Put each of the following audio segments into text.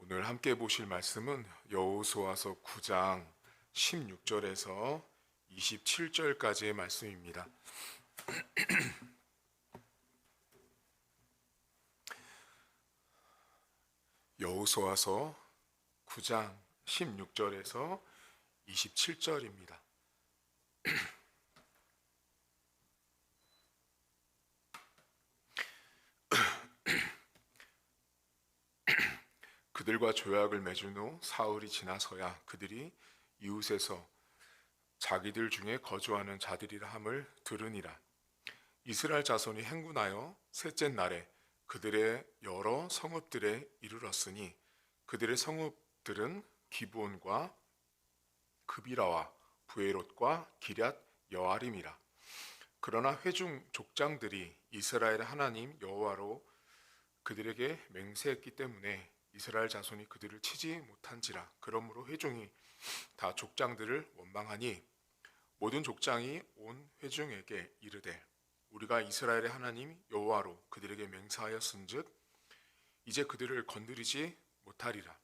오늘 함께 보실 말씀은 여호수아서 9장 16절에서 27절까지의 말씀입니다. 여호수아서 9장 16절에서 27절입니다. 그들과 조약을 맺은 후 사흘이 지나서야 그들이 이웃에서 자기들 중에 거주하는 자들이라 함을 들으니라. 이스라엘 자손이 행군하여 셋째 날에 그들의 여러 성읍들에 이르렀으니 그들의 성읍들은 기브온과 그비라와 부에롯과 기럇 여아림이라. 그러나 회중 족장들이 이스라엘 하나님 여호와로 그들에게 맹세했기 때문에 이스라엘 자손이 그들을 치지 못한지라. 그러므로 회중이 다 족장들을 원망하니 모든 족장이 온 회중에게 이르되 우리가 이스라엘의 하나님 여호와로 그들에게 맹세하였은즉 이제 그들을 건드리지 못하리라.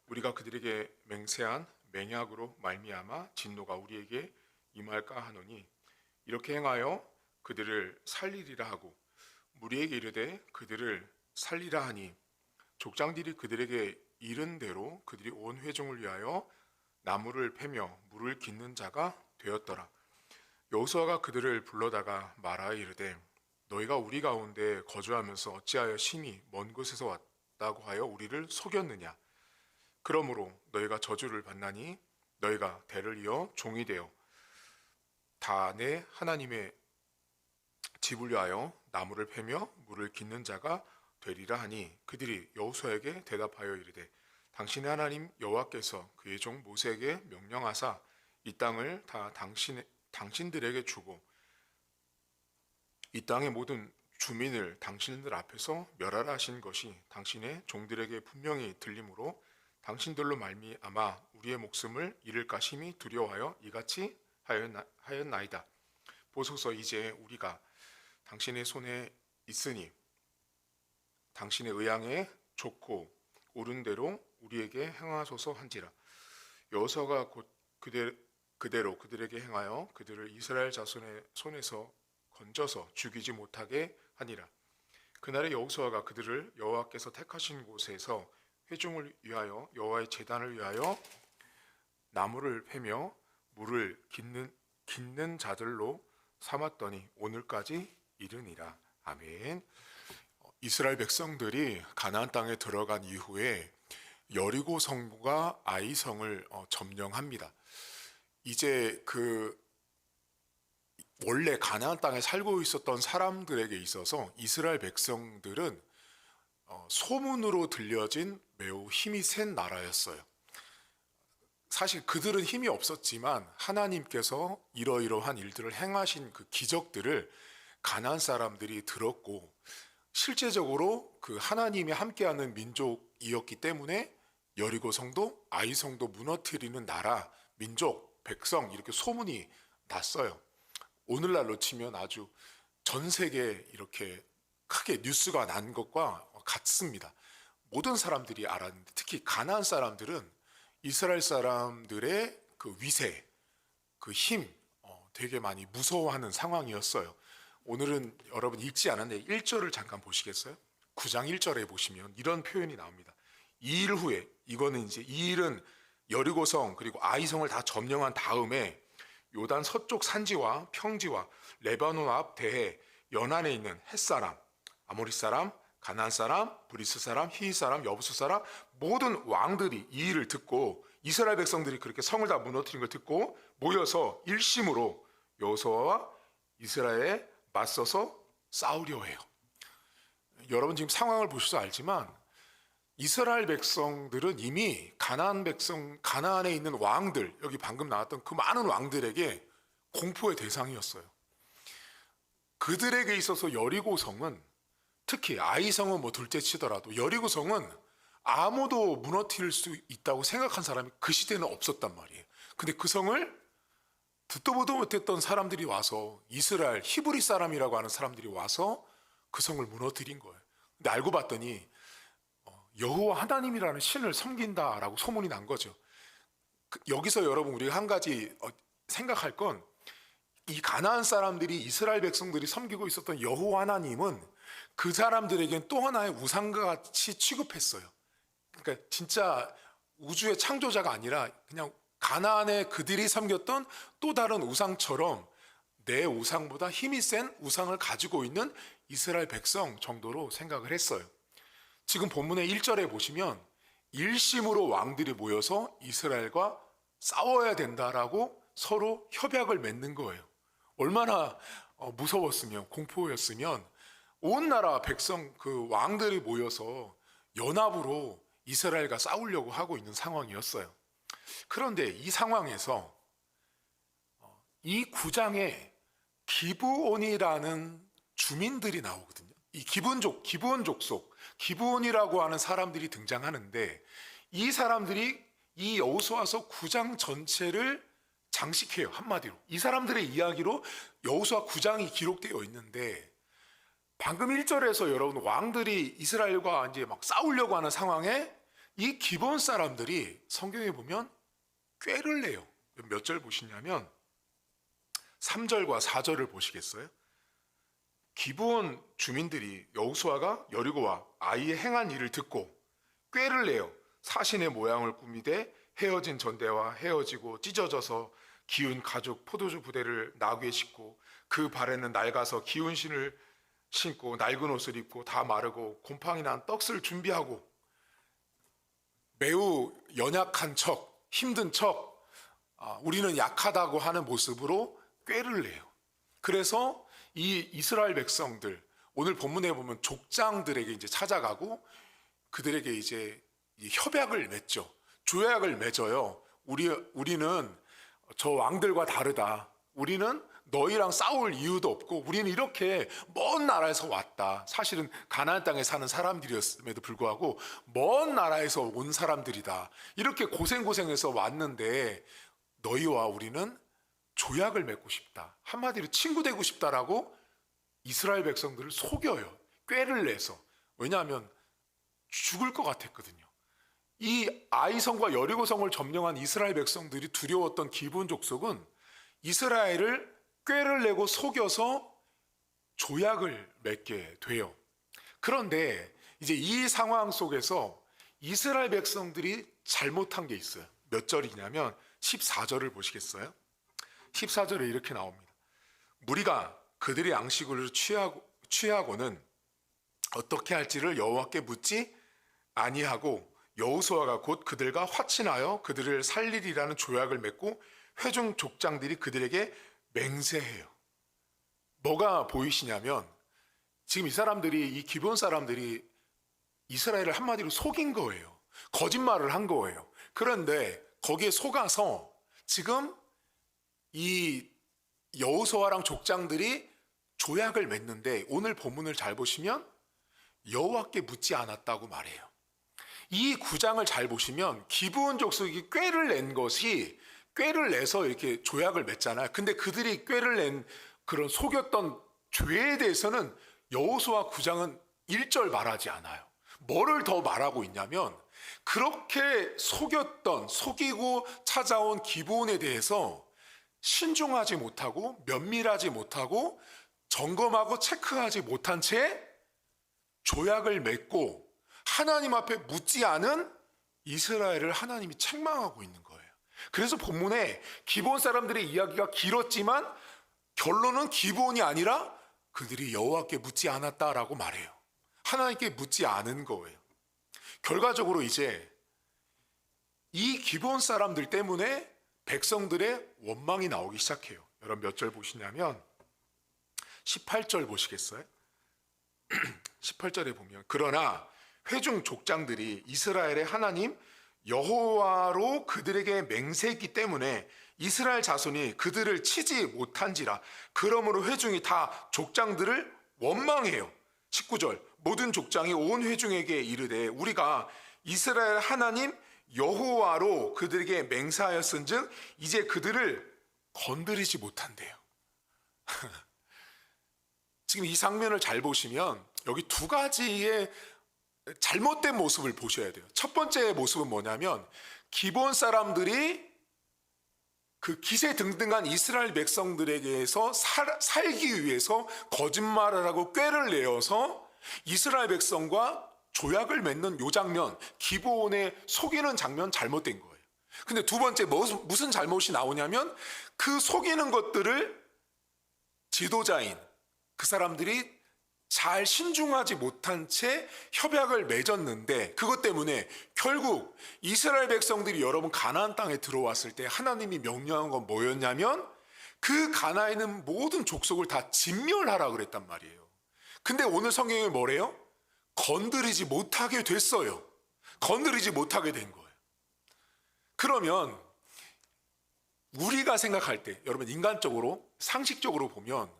우리가 그들에게 맹세한 맹약으로 말미암아 진노가 우리에게 임할까 하노니 이렇게 행하여 그들을 살리리라 하고 무리에게 이르되 그들을 살리라 하니 족장들이 그들에게 이른 대로 그들이 온 회중을 위하여 나무를 패며 물을 깃는 자가 되었더라. 여호수아가 그들을 불러다가 말하여 이르되 너희가 우리 가운데 거주하면서 어찌하여 심히 먼 곳에서 왔다고 하여 우리를 속였느냐. 그러므로 너희가 저주를 받나니 너희가 대를 이어 종이 되어 다 내 하나님의 집을 위하여 나무를 패며 물을 깃는 자가 되리라 하니 그들이 여호수아에게 대답하여 이르되 당신의 하나님 여호와께서 그의 종 모세에게 명령하사 이 땅을 다 당신들에게 주고 이 땅의 모든 주민을 당신들 앞에서 멸하라 하신 것이 당신의 종들에게 분명히 들림으로 당신들로 말미암아 우리의 목숨을 잃을까 심히 두려워하여 이같이 하였나이다. 보소서 이제 우리가 당신의 손에 있으니 당신의 의향에 좋고 옳은 대로 우리에게 행하소서 한지라. 여호수아가 곧 그대로 그들에게 행하여 그들을 이스라엘 자손의 손에서 건져서 죽이지 못하게 하니라. 그날에 여호수아가 그들을 여호와께서 택하신 곳에서 회중을 위하여 여호와의 제단을 위하여 나무를 패며 물을 깃는 자들로 삼았더니 오늘까지 이르니라. 아멘. 이스라엘 백성들이 가나안 땅에 들어간 이후에 여리고 성과 아이 성을 점령합니다. 이제 원래 가나안 땅에 살고 있었던 사람들에게 있어서 이스라엘 백성들은 소문으로 들려진 매우 힘이 센 나라였어요. 사실 그들은 힘이 없었지만 하나님께서 이러이러한 일들을 행하신 그 기적들을 가나안 사람들이 들었고 실제적으로 그 하나님이 함께하는 민족이었기 때문에 여리고 성도, 아이 성도 무너뜨리는 나라, 민족, 백성 이렇게 소문이 났어요. 오늘날로 치면 아주 전 세계에 이렇게 크게 뉴스가 난 것과 같습니다. 모든 사람들이 알았는데 특히 가나안 사람들은 이스라엘 사람들의 그 위세, 그 힘 되게 많이 무서워하는 상황이었어요. 오늘은 여러분 읽지 않았는데 1절을 잠깐 보시겠어요? 9장 1절에 보시면 이런 표현이 나옵니다. 2일 후에, 이거는 이제 이 일은 여리고성 그리고 아이성을 다 점령한 다음에 요단 서쪽 산지와 평지와 레바논 앞 대해 연안에 있는 헷사람, 아모리 사람, 가나안 사람, 브리스 사람, 히위 사람, 여부스 사람 모든 왕들이 이 일을 듣고 이스라엘 백성들이 그렇게 성을 다 무너뜨린 걸 듣고 모여서 일심으로 여호수아와 이스라엘에 맞서서 싸우려 해요. 여러분 지금 상황을 보셔서 알지만 이스라엘 백성들은 이미 가나안에 있는 왕들, 여기 방금 나왔던 그 많은 왕들에게 공포의 대상이었어요. 그들에게 있어서 여리고성은 특히 아이성은 둘째 치더라도 여리고성은 아무도 무너뜨릴 수 있다고 생각한 사람이 그 시대는 없었단 말이에요. 근데 그 성을 듣도 보도 못했던 사람들이 와서 이스라엘 히브리 사람이라고 하는 사람들이 와서 그 성을 무너뜨린 거예요. 근데 알고 봤더니 여호와 하나님이라는 신을 섬긴다라고 소문이 난 거죠. 여기서 여러분 우리가 한 가지 생각할 건, 이 가나안 사람들이, 이스라엘 백성들이 섬기고 있었던 여호와 하나님은 그 사람들에겐 또 하나의 우상과 같이 취급했어요. 그러니까 진짜 우주의 창조자가 아니라 그냥 가나안에 그들이 섬겼던 또 다른 우상처럼 내 우상보다 힘이 센 우상을 가지고 있는 이스라엘 백성 정도로 생각을 했어요. 지금 본문의 1절에 보시면 일심으로 왕들이 모여서 이스라엘과 싸워야 된다라고 서로 협약을 맺는 거예요. 얼마나 무서웠으면, 공포였으면 온 나라 백성 그 왕들이 모여서 연합으로 이스라엘과 싸우려고 하고 있는 상황이었어요. 그런데 이 상황에서 이 9장에 기브온이라는 주민들이 나오거든요. 이 기브온 족속, 기브온이라고 하는 사람들이 등장하는데, 이 사람들이 이 여호수아서 9장 전체를 장식해요. 한마디로 이 사람들의 이야기로 여호수아 9장이 기록되어 있는데, 방금 1절에서 여러분 왕들이 이스라엘과 이제 막 싸우려고 하는 상황에 이 기브온 사람들이 성경에 보면 꾀를 내요. 몇 절 보시냐면 3절과 4절을 보시겠어요? 기브온 주민들이 여호수아가 여리고와 아이의 행한 일을 듣고 꾀를 내어 사신의 모양을 꾸미되 헤어진 전대와 헤어지고 찢어져서 기운 가죽 포도주 부대를 나귀에 싣고 그 발에는 낡아서 기운 신을 신고 낡은 옷을 입고 다 마르고 곰팡이 난 떡을 준비하고 매우 연약한 척, 힘든 척, 우리는 약하다고 하는 모습으로 꾀를 내요. 그래서 이 이스라엘 백성들, 오늘 본문에 보면 족장들에게 이제 찾아가고 그들에게 이제 협약을 맺죠. 조약을 맺어요. 우리는 저 왕들과 다르다. 우리는 너희랑 싸울 이유도 없고 우리는 이렇게 먼 나라에서 왔다. 사실은 가나안 땅에 사는 사람들이었음에도 불구하고 먼 나라에서 온 사람들이다. 이렇게 고생해서 왔는데 너희와 우리는 조약을 맺고 싶다. 한마디로 친구 되고 싶다라고 이스라엘 백성들을 속여요. 꾀를 내서. 왜냐하면 죽을 것 같았거든요. 이 아이성과 여리고성을 점령한 이스라엘 백성들이 두려웠던 기브온 족속은 이스라엘을 꾀를 내고 속여서 조약을 맺게 돼요. 그런데 이제 이 상황 속에서 이스라엘 백성들이 잘못한 게 있어요. 몇 절이냐면 14절을 보시겠어요? 14절에 이렇게 나옵니다. 무리가 그들의 양식을 취하고는 어떻게 할지를 여호와께 묻지 아니하고 여호수아가 곧 그들과 화친하여 그들을 살리리라는 조약을 맺고 회중 족장들이 그들에게 맹세해요. 뭐가 보이시냐면 지금 이 기브온 사람들이 이스라엘을 한마디로 속인 거예요. 거짓말을 한 거예요. 그런데 거기에 속아서 지금 이 여호수아랑 족장들이 조약을 맺는데 오늘 본문을 잘 보시면 여호와께 묻지 않았다고 말해요. 이 9장을 잘 보시면 기브온 족속이 꾀를 내서 이렇게 조약을 맺잖아요. 근데 그들이 꾀를 낸 그런 속였던 죄에 대해서는 여호수아 9장은 1절 말하지 않아요. 뭐를 더 말하고 있냐면 그렇게 속이고 찾아온 기브온에 대해서 신중하지 못하고 면밀하지 못하고 점검하고 체크하지 못한 채 조약을 맺고 하나님 앞에 묻지 않은 이스라엘을 하나님이 책망하고 있는 거예요. 그래서 본문에 기브온 사람들의 이야기가 길었지만 결론은 기브온이 아니라 그들이 여호와께 묻지 않았다라고 말해요. 하나님께 묻지 않은 거예요. 결과적으로 이제 이 기브온 사람들 때문에 백성들의 원망이 나오기 시작해요. 여러분 몇 절 보시냐면 18절 보시겠어요? 18절에 보면 그러나 회중 족장들이 이스라엘의 하나님 여호와로 그들에게 맹세했기 때문에 이스라엘 자손이 그들을 치지 못한지라. 그러므로 회중이 다 족장들을 원망해요. 19절 모든 족장이 온 회중에게 이르되 우리가 이스라엘 하나님 여호와로 그들에게 맹세하였은즉 이제 그들을 건드리지 못한대요. 지금 이 장면을 잘 보시면 여기 두 가지의 잘못된 모습을 보셔야 돼요. 첫 번째 모습은 뭐냐면 기브온 사람들이 그 기세등등한 이스라엘 백성들에게서 살기 위해서 거짓말을 하고 꾀를 내어서 이스라엘 백성과 조약을 맺는 요 장면, 기브온에 속이는 장면 잘못된 거예요. 근데 두 번째 무슨 잘못이 나오냐면 그 속이는 것들을 지도자인 그 사람들이 잘 신중하지 못한 채 협약을 맺었는데 그것 때문에 결국 이스라엘 백성들이 여러분 가나안 땅에 들어왔을 때 하나님이 명령한 건 뭐였냐면 그 가나안에 있는 모든 족속을 다 진멸하라 그랬단 말이에요. 근데 오늘 성경이 뭐래요? 건드리지 못하게 됐어요. 건드리지 못하게 된 거예요. 그러면 우리가 생각할 때 여러분 인간적으로 상식적으로 보면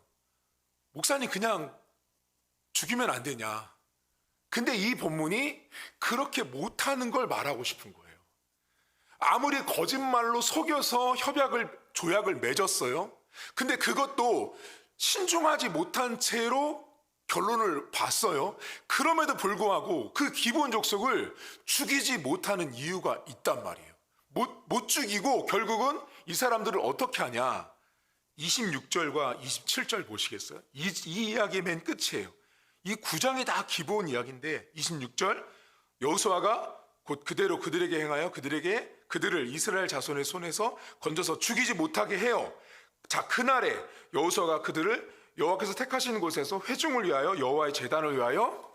목사님 그냥 죽이면 안 되냐. 근데 이 본문이 그렇게 못하는 걸 말하고 싶은 거예요. 아무리 거짓말로 속여서 조약을 맺었어요. 근데 그것도 신중하지 못한 채로 결론을 봤어요. 그럼에도 불구하고 그 기브온 족속을 죽이지 못하는 이유가 있단 말이에요. 못 죽이고 결국은 이 사람들을 어떻게 하냐. 26절과 27절 보시겠어요? 이 이야기의 맨 끝이에요. 이 9장이 다 기브온 이야기인데 26절 여호수아가 곧 그대로 그들에게 행하여 그들을 이스라엘 자손의 손에서 건져서 죽이지 못하게 해요. 자, 그날에 여호수아가 그들을 여호와께서 택하신 곳에서 회중을 위하여 여호와의 제단을 위하여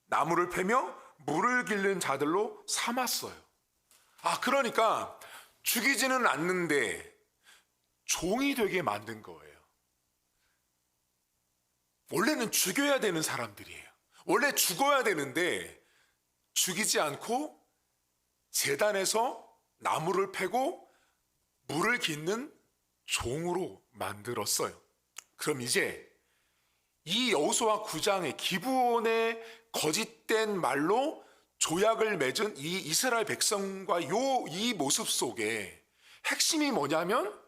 나무를 패며 물을 길른 자들로 삼았어요. 그러니까 죽이지는 않는데 종이 되게 만든 거예요. 원래는 죽여야 되는 사람들이에요. 원래 죽어야 되는데 죽이지 않고 제단에서 나무를 패고 물을 깃는 종으로 만들었어요. 그럼 이제 이 여호수아 9장의 기브온의 거짓된 말로 조약을 맺은 이 이스라엘 백성과 이 모습 속에 핵심이 뭐냐면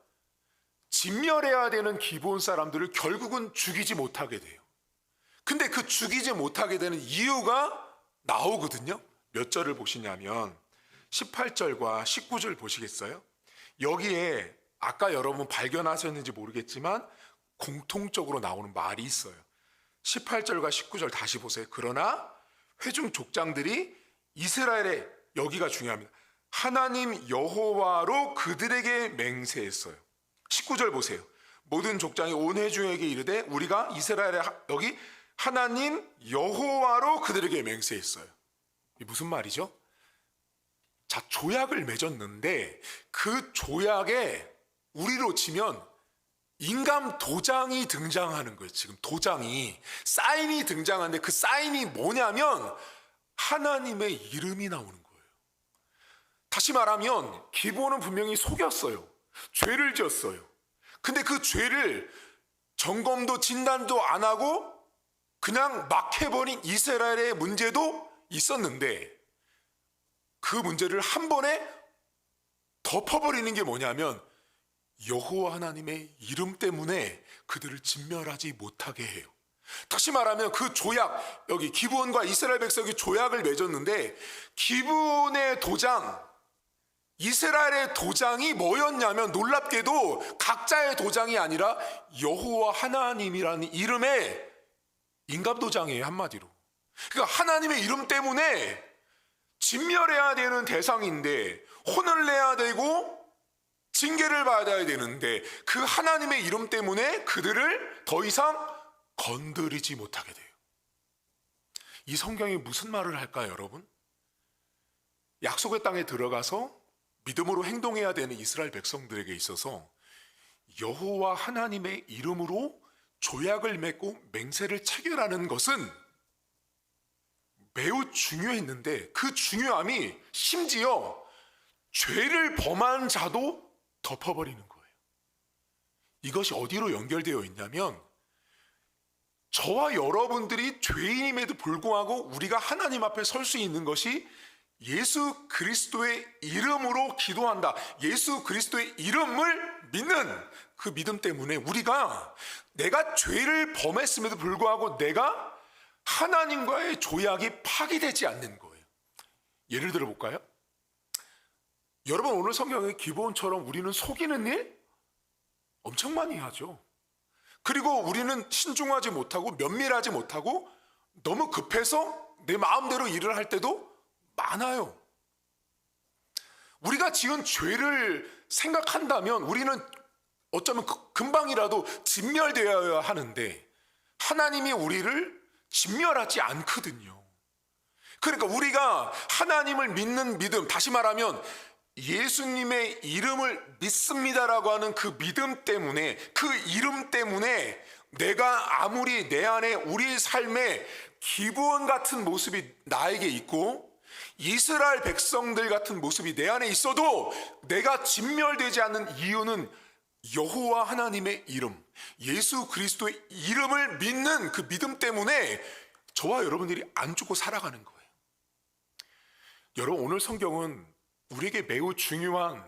진멸해야 되는 기브온 사람들을 결국은 죽이지 못하게 돼요. 근데 그 죽이지 못하게 되는 이유가 나오거든요. 몇 절을 보시냐면 18절과 19절 보시겠어요? 여기에 아까 여러분 발견하셨는지 모르겠지만 공통적으로 나오는 말이 있어요. 18절과 19절 다시 보세요. 그러나 회중 족장들이 이스라엘의, 여기가 중요합니다, 하나님 여호와로 그들에게 맹세했어요. 19절 보세요. 모든 족장이 온 회중에게 이르되 우리가 이스라엘의 여기 하나님 여호와로 그들에게 맹세했어요. 이게 무슨 말이죠? 자, 조약을 맺었는데 그 조약에 우리로 치면 인감 도장이 등장하는 거예요. 지금 도장이, 사인이 등장하는데 그 사인이 뭐냐면 하나님의 이름이 나오는 거예요. 다시 말하면 기브온은 분명히 속였어요. 죄를 지었어요. 근데 그 죄를 점검도 진단도 안 하고 그냥 막 해버린 이스라엘의 문제도 있었는데 그 문제를 한 번에 덮어버리는 게 뭐냐면 여호와 하나님의 이름 때문에 그들을 진멸하지 못하게 해요. 다시 말하면 그 조약, 여기 기브온과 이스라엘 백성이 조약을 맺었는데 기브온의 도장, 이스라엘의 도장이 뭐였냐면 놀랍게도 각자의 도장이 아니라 여호와 하나님이라는 이름의 인감도장이에요. 한마디로. 그러니까 하나님의 이름 때문에 진멸해야 되는 대상인데 혼을 내야 되고 징계를 받아야 되는데 그 하나님의 이름 때문에 그들을 더 이상 건드리지 못하게 돼요. 이 성경이 무슨 말을 할까요, 여러분? 약속의 땅에 들어가서 믿음으로 행동해야 되는 이스라엘 백성들에게 있어서 여호와 하나님의 이름으로 조약을 맺고 맹세를 체결하는 것은 매우 중요했는데 그 중요함이 심지어 죄를 범한 자도 덮어버리는 거예요. 이것이 어디로 연결되어 있냐면 저와 여러분들이 죄인임에도 불구하고 우리가 하나님 앞에 설 수 있는 것이 예수 그리스도의 이름으로 기도한다. 예수 그리스도의 이름을 믿는 그 믿음 때문에 우리가 내가 죄를 범했음에도 불구하고 내가 하나님과의 조약이 파기되지 않는 거예요. 예를 들어 볼까요? 여러분, 오늘 성경의 기본처럼 우리는 속이는 일 엄청 많이 하죠. 그리고 우리는 신중하지 못하고 면밀하지 못하고 너무 급해서 내 마음대로 일을 할 때도 많아요. 우리가 지은 죄를 생각한다면 우리는 어쩌면 금방이라도 진멸되어야 하는데 하나님이 우리를 진멸하지 않거든요. 그러니까 우리가 하나님을 믿는 믿음, 다시 말하면 예수님의 이름을 믿습니다라고 하는 그 믿음 때문에, 그 이름 때문에 내가 아무리 내 안에 우리 삶에 기브온 같은 모습이 나에게 있고 이스라엘 백성들 같은 모습이 내 안에 있어도 내가 진멸되지 않는 이유는 여호와 하나님의 이름, 예수 그리스도의 이름을 믿는 그 믿음 때문에 저와 여러분들이 안 죽고 살아가는 거예요. 여러분, 오늘 성경은 우리에게 매우 중요한,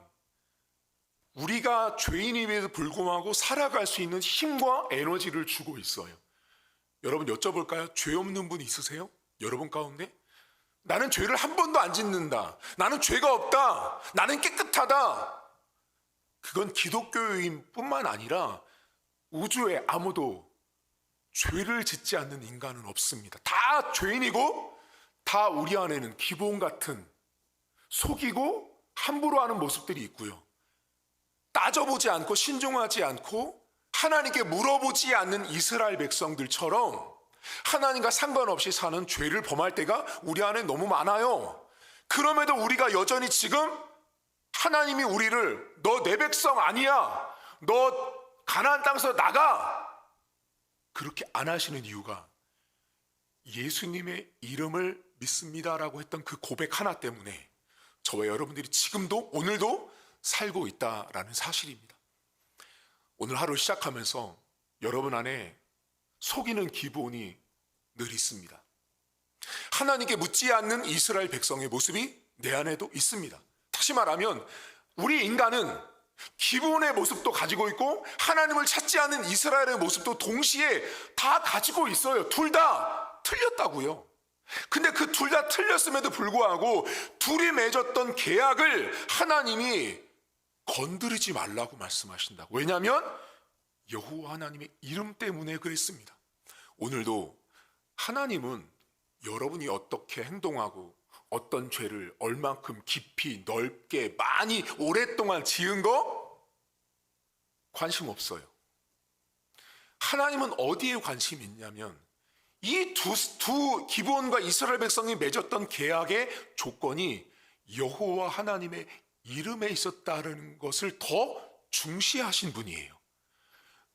우리가 죄인임에도 불구하고 살아갈 수 있는 힘과 에너지를 주고 있어요. 여러분, 여쭤볼까요? 죄 없는 분 있으세요? 여러분 가운데? 나는 죄를 한 번도 안 짓는다, 나는 죄가 없다, 나는 깨끗하다. 그건 기독교인 뿐만 아니라 우주에 아무도 죄를 짓지 않는 인간은 없습니다. 다 죄인이고 다 우리 안에는 기본 같은 속이고 함부로 하는 모습들이 있고요. 따져보지 않고 신중하지 않고 하나님께 물어보지 않는 이스라엘 백성들처럼 하나님과 상관없이 사는 죄를 범할 때가 우리 안에 너무 많아요. 그럼에도 우리가 여전히 지금 하나님이 우리를 너 내 백성 아니야, 너 가나안 땅에서 나가, 그렇게 안 하시는 이유가 예수님의 이름을 믿습니다라고 했던 그 고백 하나 때문에 저와 여러분들이 지금도 오늘도 살고 있다라는 사실입니다. 오늘 하루 시작하면서 여러분 안에 속이는 기본이 늘 있습니다. 하나님께 묻지 않는 이스라엘 백성의 모습이 내 안에도 있습니다. 다시 말하면 우리 인간은 기본의 모습도 가지고 있고 하나님을 찾지 않는 이스라엘의 모습도 동시에 다 가지고 있어요. 둘 다 틀렸다고요. 근데 그 둘 다 틀렸음에도 불구하고 둘이 맺었던 계약을 하나님이 건드리지 말라고 말씀하신다고. 왜냐하면 여호와 하나님의 이름 때문에 그랬습니다. 오늘도 하나님은 여러분이 어떻게 행동하고 어떤 죄를 얼만큼 깊이 넓게 많이 오랫동안 지은 거 관심 없어요. 하나님은 어디에 관심이 있냐면 이 두 기브온과 이스라엘 백성이 맺었던 계약의 조건이 여호와 하나님의 이름에 있었다는 것을 더 중시하신 분이에요.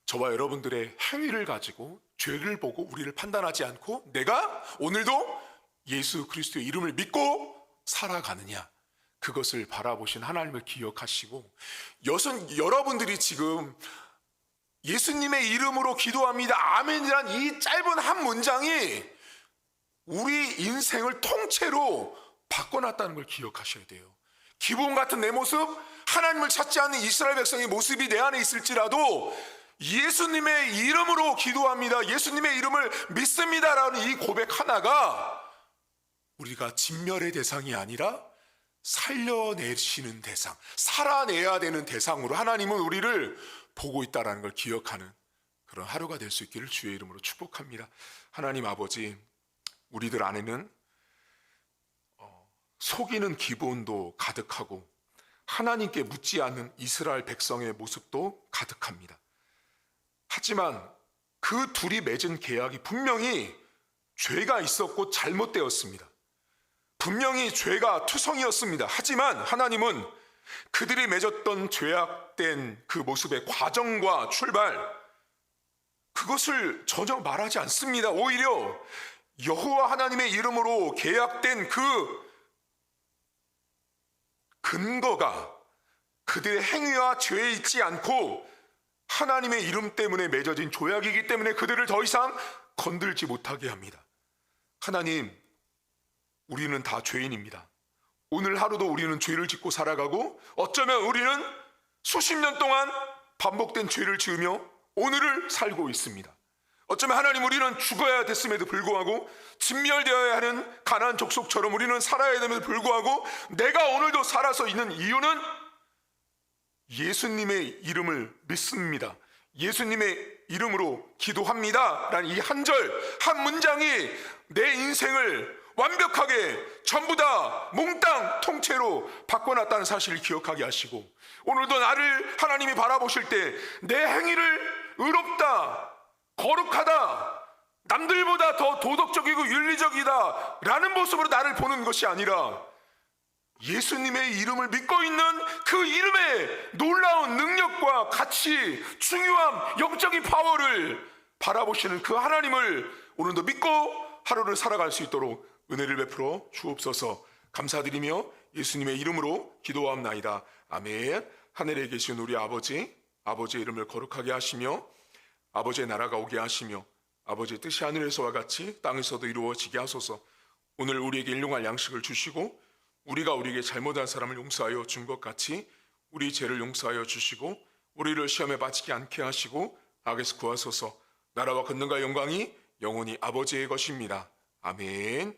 저와 여러분들의 행위를 가지고 죄를 보고 우리를 판단하지 않고 내가 오늘도 예수 그리스도의 이름을 믿고 살아가느냐, 그것을 바라보신 하나님을 기억하시고, 여러분들이 지금 예수님의 이름으로 기도합니다, 아멘이란 이 짧은 한 문장이 우리 인생을 통째로 바꿔놨다는 걸 기억하셔야 돼요. 기브온 같은 내 모습, 하나님을 찾지 않는 이스라엘 백성의 모습이 내 안에 있을지라도 예수님의 이름으로 기도합니다, 예수님의 이름을 믿습니다라는 이 고백 하나가 우리가 진멸의 대상이 아니라 살려내시는 대상, 살아내야 되는 대상으로 하나님은 우리를 보고 있다는 걸 기억하는 그런 하루가 될 수 있기를 주의 이름으로 축복합니다. 하나님 아버지, 우리들 안에는 속이는 기본도 가득하고 하나님께 묻지 않는 이스라엘 백성의 모습도 가득합니다. 하지만 그 둘이 맺은 계약이 분명히 죄가 있었고 잘못되었습니다. 분명히 죄가 투성이었습니다. 하지만 하나님은 그들이 맺었던 죄악된 그 모습의 과정과 출발, 그것을 전혀 말하지 않습니다. 오히려 여호와 하나님의 이름으로 계약된 그 근거가 그들의 행위와 죄에 있지 않고 하나님의 이름 때문에 맺어진 조약이기 때문에 그들을 더 이상 건들지 못하게 합니다. 하나님, 우리는 다 죄인입니다. 오늘 하루도 우리는 죄를 짓고 살아가고 어쩌면 우리는 수십 년 동안 반복된 죄를 지으며 오늘을 살고 있습니다. 어쩌면 하나님, 우리는 죽어야 됐음에도 불구하고, 진멸되어야 하는 가나안 족속처럼 우리는 살아야 됨에도 불구하고 내가 오늘도 살아서 있는 이유는 예수님의 이름을 믿습니다, 예수님의 이름으로 기도합니다 라는 이 한 절, 한 문장이 내 인생을 완벽하게 전부 다 몽땅 통째로 바꿔놨다는 사실을 기억하게 하시고, 오늘도 나를 하나님이 바라보실 때 내 행위를 의롭다, 거룩하다, 남들보다 더 도덕적이고 윤리적이다 라는 모습으로 나를 보는 것이 아니라, 예수님의 이름을 믿고 있는 그 이름의 놀라운 능력과 가치, 중요함, 영적인 파워를 바라보시는 그 하나님을 오늘도 믿고 하루를 살아갈 수 있도록 은혜를 베풀어 주옵소서. 감사드리며 예수님의 이름으로 기도하옵나이다. 아멘. 하늘에 계신 우리 아버지, 아버지의 이름을 거룩하게 하시며 아버지의 나라가 오게 하시며 아버지의 뜻이 하늘에서와 같이 땅에서도 이루어지게 하소서. 오늘 우리에게 일용할 양식을 주시고 우리가 우리에게 잘못한 사람을 용서하여 준 것 같이 우리 죄를 용서하여 주시고 우리를 시험에 빠지게 않게 하시고 악에서 구하소서. 나라와 권능과 영광이 영원히 아버지의 것입니다. 아멘.